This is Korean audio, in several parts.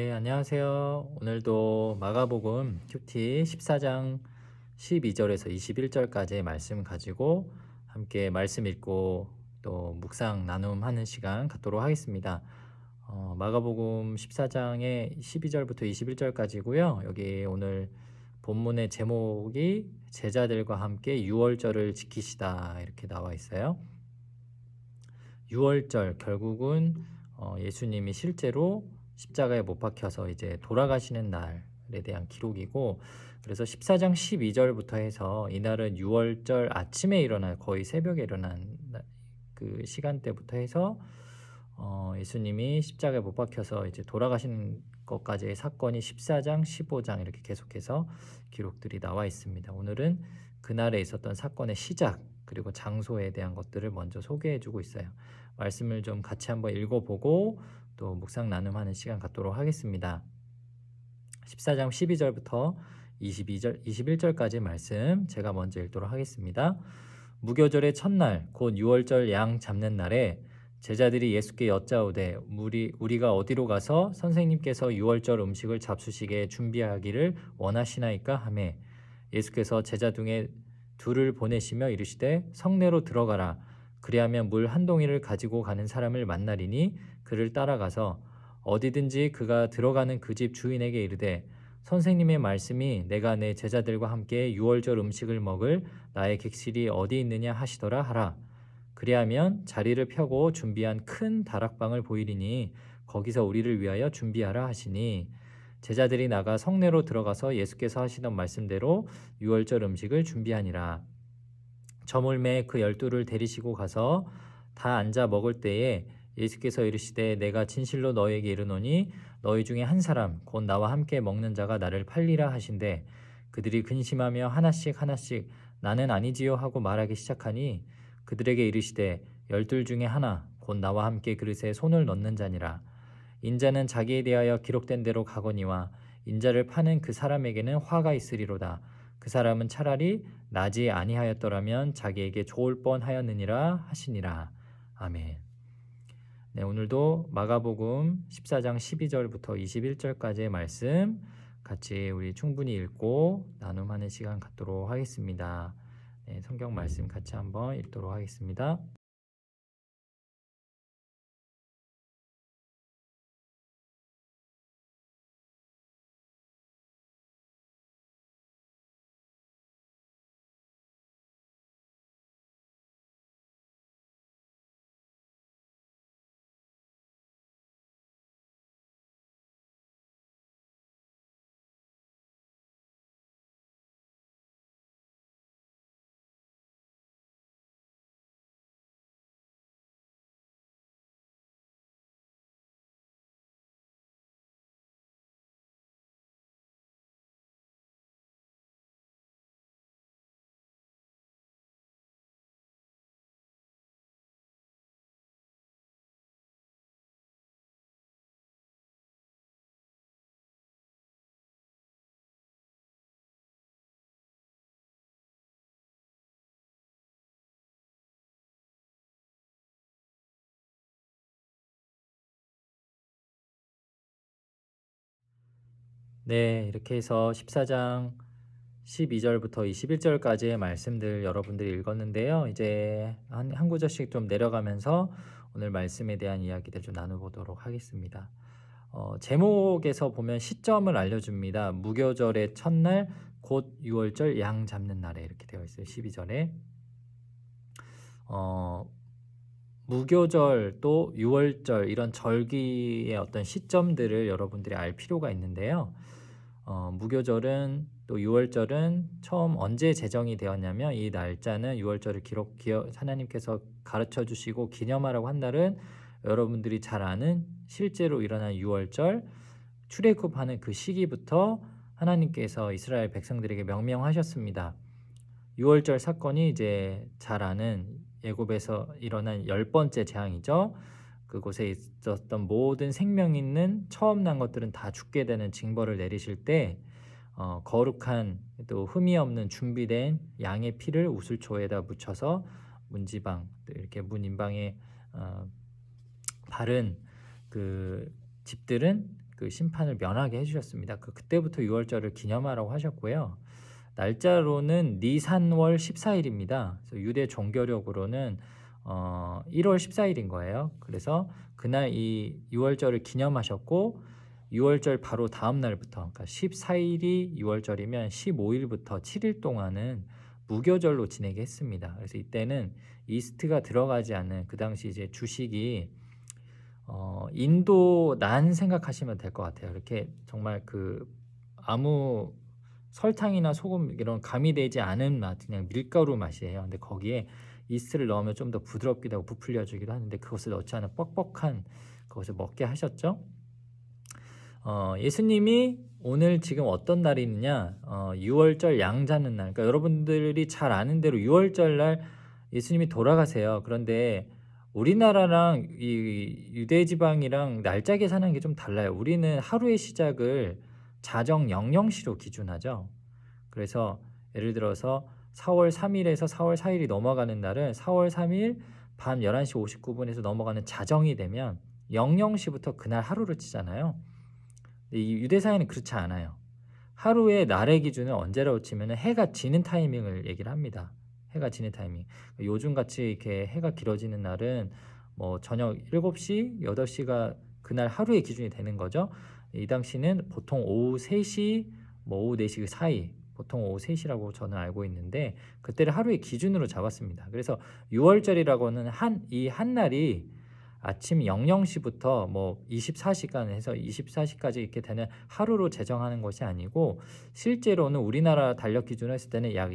네, 안녕하세요. 오늘도 마가복음 큐티 14장 12절에서 21절까지의 말씀 가지고 함께 말씀 읽고 또 묵상 나눔하는 시간 갖도록 하겠습니다. 마가복음 14장의 12절부터 21절까지고요. 여기 오늘 본문의 제목이 제자들과 함께 유월절을 지키시다 이렇게 나와 있어요. 유월절 결국은 예수님이 실제로 십자가에 못 박혀서 이제 돌아가시는 날에 대한 기록이고, 그래서 14장 12절부터 해서 이날은 유월절 아침에 일어나 거의 새벽에 일어난 그 시간대부터 해서 예수님이 십자가에 못 박혀서 이제 돌아가신 것까지의 사건이 14장, 15장 이렇게 계속해서 기록들이 나와 있습니다. 오늘은 그날에 있었던 사건의 시작 그리고 장소에 대한 것들을 먼저 소개해주고 있어요. 말씀을 좀 같이 한번 읽어보고 또 묵상 나눔하는 시간 갖도록 하겠습니다. 14장 12절부터 22절, 21절까지 말씀 제가 먼저 읽도록 하겠습니다. 무교절의 첫날 곧 유월절 양 잡는 날에 제자들이 예수께 여짜오되 우리가 어디로 가서 선생님께서 유월절 음식을 잡수시게 준비하기를 원하시나이까 하매 예수께서 제자 중에 둘을 보내시며 이르시되 성내로 들어가라. 그리하면 물 한 동이를 가지고 가는 사람을 만나리니 그를 따라가서 어디든지 그가 들어가는 그 집 주인에게 이르되 선생님의 말씀이 내가 내 제자들과 함께 유월절 음식을 먹을 나의 객실이 어디 있느냐 하시더라 하라. 그리하면 자리를 펴고 준비한 큰 다락방을 보이리니 거기서 우리를 위하여 준비하라 하시니 제자들이 나가 성내로 들어가서 예수께서 하시던 말씀대로 유월절 음식을 준비하니라. 저물매 그 12를 데리시고 가서 다 앉아 먹을 때에 예수께서 이르시되 내가 진실로 너희에게 이르노니 너희 중에 한 사람 곧 나와 함께 먹는 자가 나를 팔리라 하신대 그들이 근심하며 하나씩 나는 아니지요 하고 말하기 시작하니 그들에게 이르시되 12 중에 하나 곧 나와 함께 그릇에 손을 넣는 자니라. 인자는 자기에 대하여 기록된 대로 가거니와 인자를 파는 그 사람에게는 화가 있으리로다. 그 사람은 차라리 나지 아니하였더라면 자기에게 좋을 뻔하였느니라 하시니라. 아멘. 네, 오늘도 마가복음 14장 12절부터 21절까지의 말씀 같이 우리 충분히 읽고 나눔하는 시간 갖도록 하겠습니다. 네, 성경 말씀 같이 한번 읽도록 하겠습니다. 네, 이렇게 해서 14장 12절부터 21절까지의 말씀들 여러분들이 읽었는데요. 이제 한 구절씩 좀 내려가면서 오늘 말씀에 대한 이야기들 좀 나눠보도록 하겠습니다. 제목에서 보면 시점을 알려줍니다. 무교절의 첫날 곧 유월절 양 잡는 날에 이렇게 되어 있어요. 12절에 무교절 또 유월절 이런 절기의 어떤 시점들을 여러분들이 알 필요가 있는데요. 무교절은 또 유월절은 처음 언제 제정이 되었냐면 이 날짜는 유월절을 하나님께서 가르쳐 주시고 기념하라고 한 날은 여러분들이 잘 아는 실제로 일어난 유월절 출애굽하는 그 시기부터 하나님께서 이스라엘 백성들에게 명명하셨습니다. 유월절 사건이 이제 잘 아는 애굽에서 일어난 10번째 재앙이죠. 그곳에 있었던 모든 생명 있는 처음 난 것들은 다 죽게 되는 징벌을 내리실 때 거룩한 또 흠이 없는 준비된 양의 피를 우슬초에다 묻혀서 문지방 이렇게 문인방에 바른 그 집들은 그 심판을 면하게 해주셨습니다. 그때부터 유월절을 기념하라고 하셨고요. 날짜로는 니산월 14일입니다. 그래서 유대 종교력으로는 1월 14일인 거예요. 그래서 그날 이 유월절을 기념하셨고, 유월절 바로 다음 날부터, 그러니까 14일이 유월절이면 15일부터 7일 동안은 무교절로 지내게 했습니다. 그래서 이때는 이스트가 들어가지 않는, 그 당시 이제 주식이 인도 난 생각하시면 될 것 같아요. 이렇게 정말 그 아무 설탕이나 소금 이런 가미되지 않은 맛, 그냥 밀가루 맛이에요. 근데 거기에 이스트를 넣으면 좀 더 부드럽기도 하고 부풀려주기도 하는데, 그것을 넣지 않은 뻑뻑한 그것을 먹게 하셨죠. 예수님이 오늘 지금 어떤 날이 있느냐, 유월절 양 잡는 날. 그러니까 여러분들이 잘 아는 대로 유월절 날 예수님이 돌아가세요. 그런데 우리나라랑 이 유대 지방이랑 날짜 계산하는 게 좀 달라요. 우리는 하루의 시작을 자정 00시로 기준하죠. 그래서 예를 들어서 4월 3일에서 4월 4일이 넘어가는 날은 4월 3일 밤 11시 59분에서 넘어가는 자정이 되면 00시부터 그날 하루를 치잖아요. 이 유대사회는 그렇지 않아요. 하루의 날의 기준은 언제라고 치면 해가 지는 타이밍을 얘기를 합니다. 해가 지는 타이밍. 요즘같이 이렇게 해가 길어지는 날은 뭐 저녁 7시, 8시가 그날 하루의 기준이 되는 거죠. 이 당시는 보통 오후 3시, 뭐 오후 4시 사이, 보통 오후 3시라고 저는 알고 있는데, 그때를 하루의 기준으로 잡았습니다. 그래서 6월절이라고는 이 한 날이 아침 00시부터 뭐 24시간 해서 24시까지 이렇게 되는 하루로 제정하는 것이 아니고, 실제로는 우리나라 달력 기준으로 했을 때는 약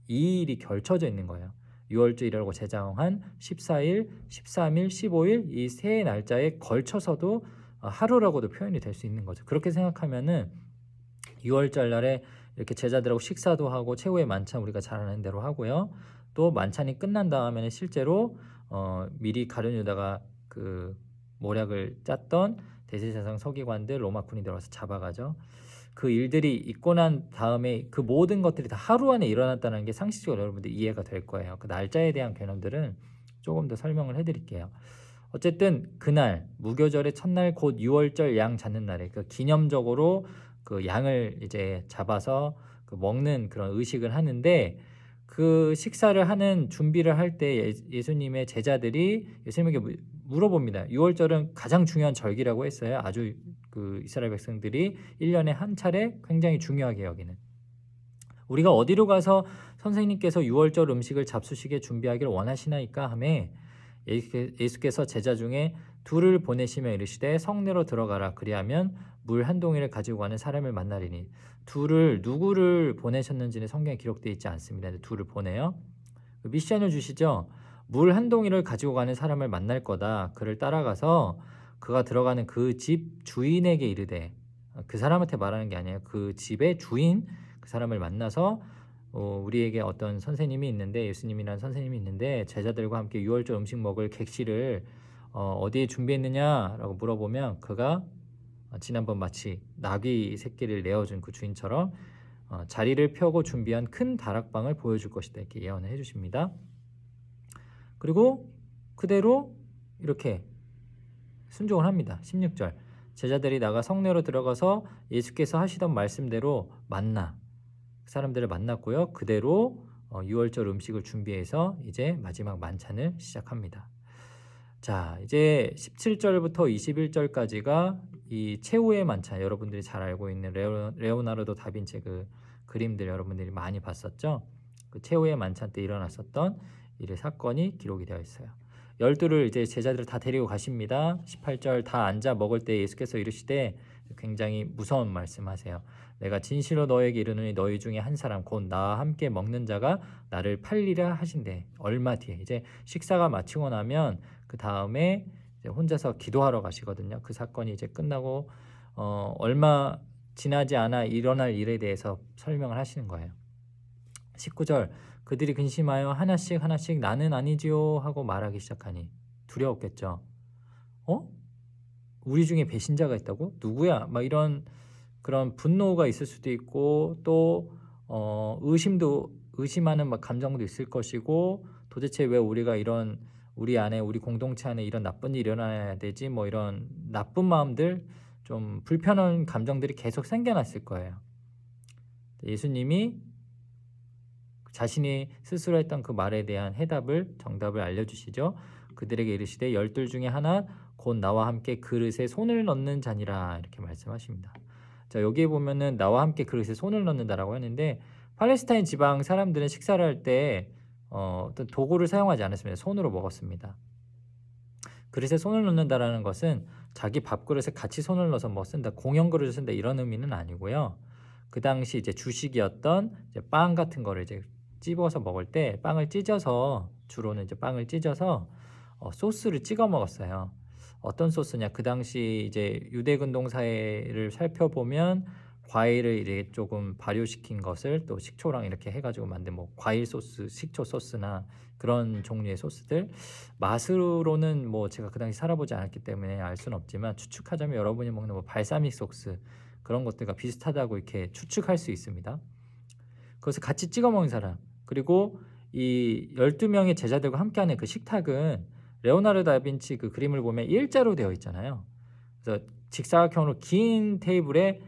2일이 결쳐져 있는 거예요. 6월절이라고 제정한 14일, 13일, 15일 이 세 날짜에 걸쳐서도 하루라고도 표현이 될 수 있는 거죠. 그렇게 생각하면은 6월절 날에 이렇게 제자들하고 식사도 하고 최후의 만찬 우리가 잘 아는 대로 하고요. 또 만찬이 끝난 다음에는 실제로 미리 가룟 유다가 그 모략을 짰던 대제사장 서기관들 로마군이 들어와서 잡아가죠. 그 일들이 있고 난 다음에 그 모든 것들이 다 하루 안에 일어났다는 게 상식적으로 여러분들 이해가 될 거예요. 그 날짜에 대한 개념들은 조금 더 설명을 해드릴게요. 어쨌든 그날 무교절의 첫날 곧 유월절 양 잡는 날에 그 기념적으로 그 양을 이제 잡아서 그 먹는 그런 의식을 하는데, 그 식사를 하는 준비를 할 때 예수님의 제자들이 예수님에게 물어봅니다. 유월절은 가장 중요한 절기라고 했어요. 아주 그 이스라엘 백성들이 1년에 한 차례 굉장히 중요하게 여기는. 우리가 어디로 가서 선생님께서 유월절 음식을 잡수시게 준비하기를 원하시나이까 하매, 예수께서 제자 중에 둘을 보내시며 이르시되 성내로 들어가라. 그리하면 물 한 동이를 가지고 가는 사람을 만나리니. 누구를 보내셨는지는 성경에 기록되어 있지 않습니다. 둘을 보내요. 미션을 주시죠. 물 한 동이를 가지고 가는 사람을 만날 거다. 그를 따라가서 그가 들어가는 그 집 주인에게 이르되, 그 사람한테 말하는 게 아니에요. 그 집의 주인, 그 사람을 만나서 우리에게 어떤 선생님이 있는데, 예수님이라는 선생님이 있는데 제자들과 함께 유월절 음식 먹을 객실을 어디에 준비했느냐라고 물어보면, 그가 지난번 마치 나귀 새끼를 내어준 그 주인처럼 자리를 펴고 준비한 큰 다락방을 보여줄 것이다, 이렇게 예언을 해주십니다. 그리고 그대로 이렇게 순종을 합니다. 16절 제자들이 나가 성내로 들어가서 예수께서 하시던 말씀대로 사람들을 만났고요. 그대로 유월절 음식을 준비해서 이제 마지막 만찬을 시작합니다. 자, 이제 17절부터 21절까지가 이 최후의 만찬, 여러분들이 잘 알고 있는 레오나르도 다빈치 그 그림들 여러분들이 많이 봤었죠. 그 최후의 만찬 때 일어났었던 일의 사건이 기록이 되어 있어요. 12를 이제 제자들을 다 데리고 가십니다. 18절 다 앉아 먹을 때 예수께서 이르시되, 굉장히 무서운 말씀하세요. 내가 진실로 너에게 이르노니 너희 중에 한 사람 곧 나와 함께 먹는 자가 나를 팔리라 하신대. 얼마 뒤에 이제 식사가 마치고 나면 그 다음에 혼자서 기도하러 가시거든요. 그 사건이 이제 끝나고 얼마 지나지 않아 일어날 일에 대해서 설명을 하시는 거예요. 19절 그들이 근심하여 하나씩 나는 아니지요 하고 말하기 시작하니. 두려웠겠죠. 우리 중에 배신자가 있다고? 누구야? 막 이런 그런 분노가 있을 수도 있고, 또 의심하는 막 감정도 있을 것이고, 도대체 왜 우리가 이런 우리 공동체 안에 이런 나쁜 일이 일어나야 되지? 뭐 이런 나쁜 마음들, 좀 불편한 감정들이 계속 생겨났을 거예요. 예수님이 자신이 스스로 했던 그 말에 대한 정답을 알려주시죠. 그들에게 이르시되 열둘 중에 하나 곧 나와 함께 그릇에 손을 넣는 자니라 이렇게 말씀하십니다. 자, 여기에 보면은 나와 함께 그릇에 손을 넣는다라고 하는데 팔레스타인 지방 사람들은 식사를 할 때 어떤 도구를 사용하지 않았습니다. 손으로 먹었습니다. 그릇에 손을 넣는다라는 것은 자기 밥그릇에 같이 손을 넣어서 뭐 쓴다, 공용 그릇을 쓴다 이런 의미는 아니고요. 그 당시 이제 주식이었던 이제 빵 같은 거를 이제 찝어서 먹을 때 빵을 찢어서 주로는 이제 빵을 찢어서 소스를 찍어 먹었어요. 어떤 소스냐? 그 당시 이제 유대 근동 사회를 살펴보면 과일을 이제 조금 발효시킨 것을 또 식초랑 이렇게 해가지고 만든 뭐 과일 소스, 식초 소스나 그런 종류의 소스들 맛으로는 뭐 제가 그 당시 살아보지 않았기 때문에 알 수는 없지만 추측하자면 여러분이 먹는 뭐 발사믹 소스 그런 것들과 비슷하다고 이렇게 추측할 수 있습니다. 그것을 같이 찍어 먹는 사람 그리고 이 12명의 제자들과 함께하는 그 식탁은 레오나르도 다빈치 그 그림을 보면 일자로 되어 있잖아요. 그래서 직사각형으로 긴 테이블에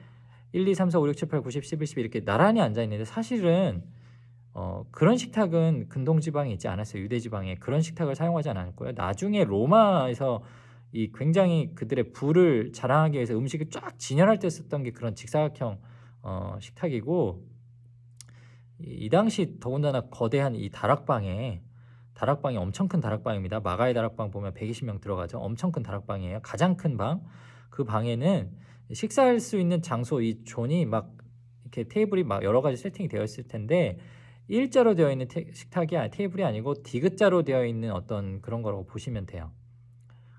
1, 2, 3, 4, 5, 6, 7, 8, 9, 10, 11, 12 이렇게 나란히 앉아 있는데 사실은 그런 식탁은 근동 지방에 있지 않았어요. 유대 지방에 그런 식탁을 사용하지 않았고요. 나중에 로마에서 이 굉장히 그들의 부를 자랑하기 위해서 음식을 쫙 진열할 때 썼던 게 그런 직사각형 식탁이고 이 당시 더군다나 거대한 이 다락방이 엄청 큰 다락방입니다. 마가의 다락방 보면 120명 들어가죠. 엄청 큰 다락방이에요. 가장 큰 방. 그 방에는 식사할 수 있는 장소 이 존이 막 이렇게 테이블이 막 여러 가지 세팅이 되어 있을 텐데 일자로 되어 있는 테이블이 아니고 디귿자로 되어 있는 어떤 그런 거라고 보시면 돼요.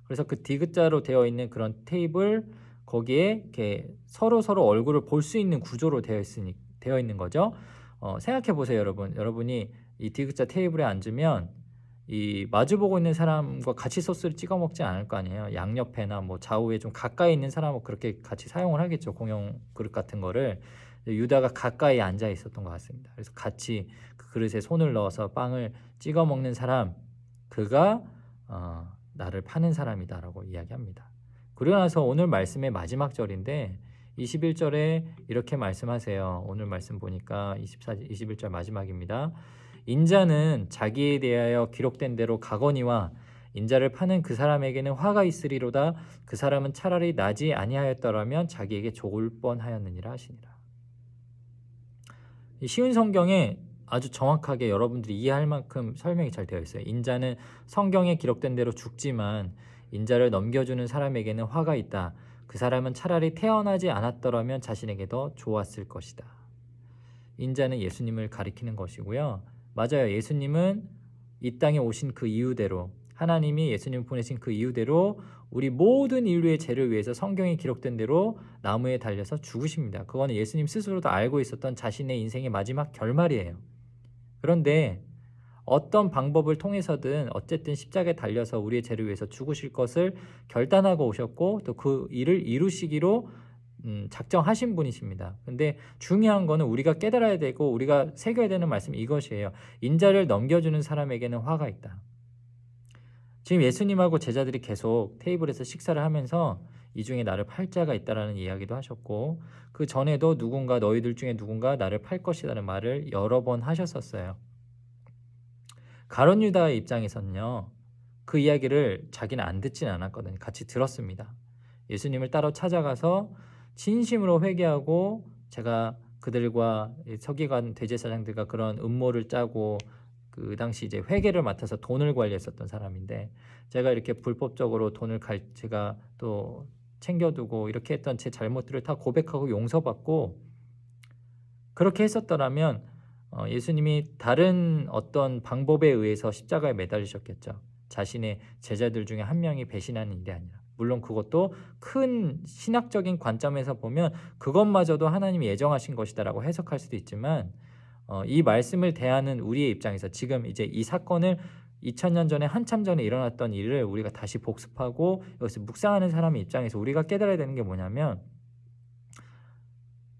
그래서 그 디귿자로 되어 있는 그런 테이블 거기에 이렇게 서로 얼굴을 볼 수 있는 구조로 되어 있는 거죠. 생각해 보세요, 여러분. 여러분이 이 디귿자 테이블에 앉으면 이 마주보고 있는 사람과 같이 소스를 찍어 먹지 않을 거 아니에요. 양옆에나 뭐 좌우에 좀 가까이 있는 사람하고 그렇게 같이 사용을 하겠죠. 공용 그릇 같은 거를. 유다가 가까이 앉아 있었던 것 같습니다. 그래서 같이 그 그릇에 손을 넣어서 빵을 찍어 먹는 사람, 그가 나를 파는 사람이다라고 이야기합니다. 그러고 나서 오늘 말씀의 마지막 절인데 21절에 이렇게 말씀하세요. 오늘 말씀 보니까 21절 마지막입니다. 인자는 자기에 대하여 기록된 대로 가거니와 인자를 파는 그 사람에게는 화가 있으리로다. 그 사람은 차라리 나지 아니하였더라면 자기에게 죽을 뻔하였느니라 하시니라. 이 쉬운 성경에 아주 정확하게 여러분들이 이해할 만큼 설명이 잘 되어 있어요. 인자는 성경에 기록된 대로 죽지만 인자를 넘겨주는 사람에게는 화가 있다. 그 사람은 차라리 태어나지 않았더라면 자신에게 더 좋았을 것이다. 인자는 예수님을 가리키는 것이고요. 맞아요. 예수님은 이 땅에 오신 그 이유대로 하나님이 예수님을 보내신 그 이유대로 우리 모든 인류의 죄를 위해서 성경에 기록된 대로 나무에 달려서 죽으십니다. 그거는 예수님 스스로도 알고 있었던 자신의 인생의 마지막 결말이에요. 그런데 어떤 방법을 통해서든 어쨌든 십자가에 달려서 우리의 죄를 위해서 죽으실 것을 결단하고 오셨고 또 그 일을 이루시기로 작정하신 분이십니다. 근데 중요한 거는 우리가 깨달아야 되고 우리가 새겨야 되는 말씀이 이것이에요. 인자를 넘겨주는 사람에게는 화가 있다. 지금 예수님하고 제자들이 계속 테이블에서 식사를 하면서 이 중에 나를 팔 자가 있다라는 이야기도 하셨고 그 전에도 너희들 중에 누군가 나를 팔 것이라는 말을 여러 번 하셨었어요. 가룟 유다의 입장에서는요. 그 이야기를 자기는 안 듣지는 않았거든요. 같이 들었습니다. 예수님을 따로 찾아가서 진심으로 회개하고 제가 그들과 서기관 대제사장들과 그런 음모를 짜고 그 당시 이제 회계를 맡아서 돈을 관리했었던 사람인데 제가 이렇게 불법적으로 제가 또 챙겨두고 이렇게 했던 제 잘못들을 다 고백하고 용서받고 그렇게 했었더라면 예수님이 다른 어떤 방법에 의해서 십자가에 매달리셨겠죠. 자신의 제자들 중에 한 명이 배신하는 일이 아니라. 물론 그것도 큰 신학적인 관점에서 보면 그것마저도 하나님이 예정하신 것이다라고 해석할 수도 있지만 이 말씀을 대하는 우리의 입장에서 지금 이제 이 사건을 2000년 전에 한참 전에 일어났던 일을 우리가 다시 복습하고 여기서 묵상하는 사람의 입장에서 우리가 깨달아야 되는 게 뭐냐면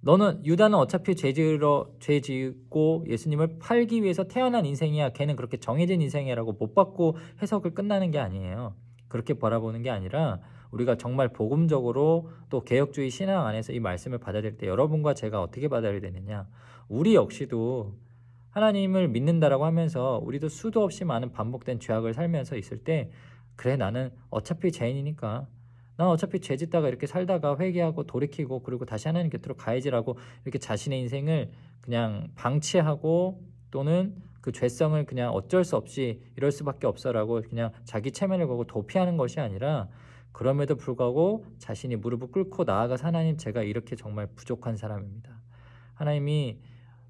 유다는 어차피 죄 짓고 예수님을 팔기 위해서 태어난 인생이야. 걔는 그렇게 정해진 인생이라고 못 받고 해석을 끝나는 게 아니에요. 그렇게 바라보는 게 아니라 우리가 정말 복음적으로 또 개혁주의 신앙 안에서 이 말씀을 받아들일 때 여러분과 제가 어떻게 받아들여야 되느냐, 우리 역시도 하나님을 믿는다라고 하면서 우리도 수도 없이 많은 반복된 죄악을 살면서 있을 때, 그래 나는 어차피 죄인이니까 난 어차피 죄 짓다가 이렇게 살다가 회개하고 돌이키고 그리고 다시 하나님 곁으로 가야지라고 이렇게 자신의 인생을 그냥 방치하고 또는 그 죄성을 그냥 어쩔 수 없이 이럴 수밖에 없어라고 그냥 자기 체면을 걸고 도피하는 것이 아니라, 그럼에도 불구하고 자신이 무릎을 꿇고 나아가서 하나님, 제가 이렇게 정말 부족한 사람입니다. 하나님이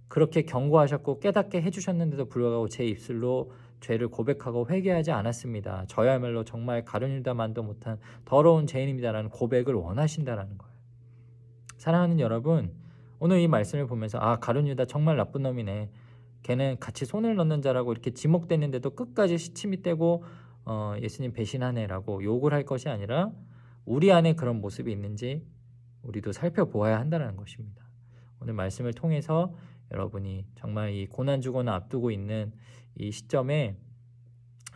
그렇게 경고하셨고 깨닫게 해주셨는데도 불구하고 제 입술로 죄를 고백하고 회개하지 않았습니다. 저야말로 정말 가룟유다만도 못한 더러운 죄인입니다라는 고백을 원하신다라는 거예요. 사랑하는 여러분, 오늘 이 말씀을 보면서 가룟유다 정말 나쁜 놈이네, 걔는 같이 손을 넣는 자라고 이렇게 지목됐는데도 끝까지 시치미 떼고 예수님 배신하네라고 욕을 할 것이 아니라, 우리 안에 그런 모습이 있는지 우리도 살펴보아야 한다는 것입니다. 오늘 말씀을 통해서 여러분이 정말 이 고난주고는 앞두고 있는 이 시점에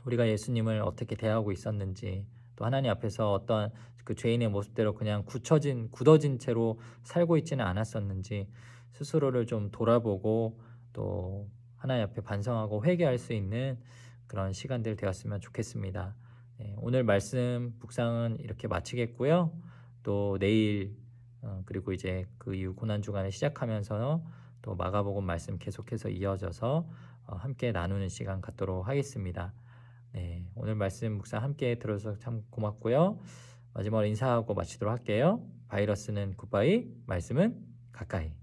우리가 예수님을 어떻게 대하고 있었는지, 또 하나님 앞에서 어떤 그 죄인의 모습대로 그냥 굳어진 채로 살고 있지는 않았었는지 스스로를 좀 돌아보고 또 하나님 앞에 반성하고 회개할 수 있는 그런 시간들 되었으면 좋겠습니다. 네, 오늘 말씀 묵상은 이렇게 마치겠고요. 또 내일 그리고 이제 그 이후 고난주간을 시작하면서 또 마가복음 말씀 계속해서 이어져서 함께 나누는 시간 갖도록 하겠습니다. 네, 오늘 말씀 묵상 함께 들어서 참 고맙고요. 마지막으로 인사하고 마치도록 할게요. 바이러스는 굿바이, 말씀은 가까이.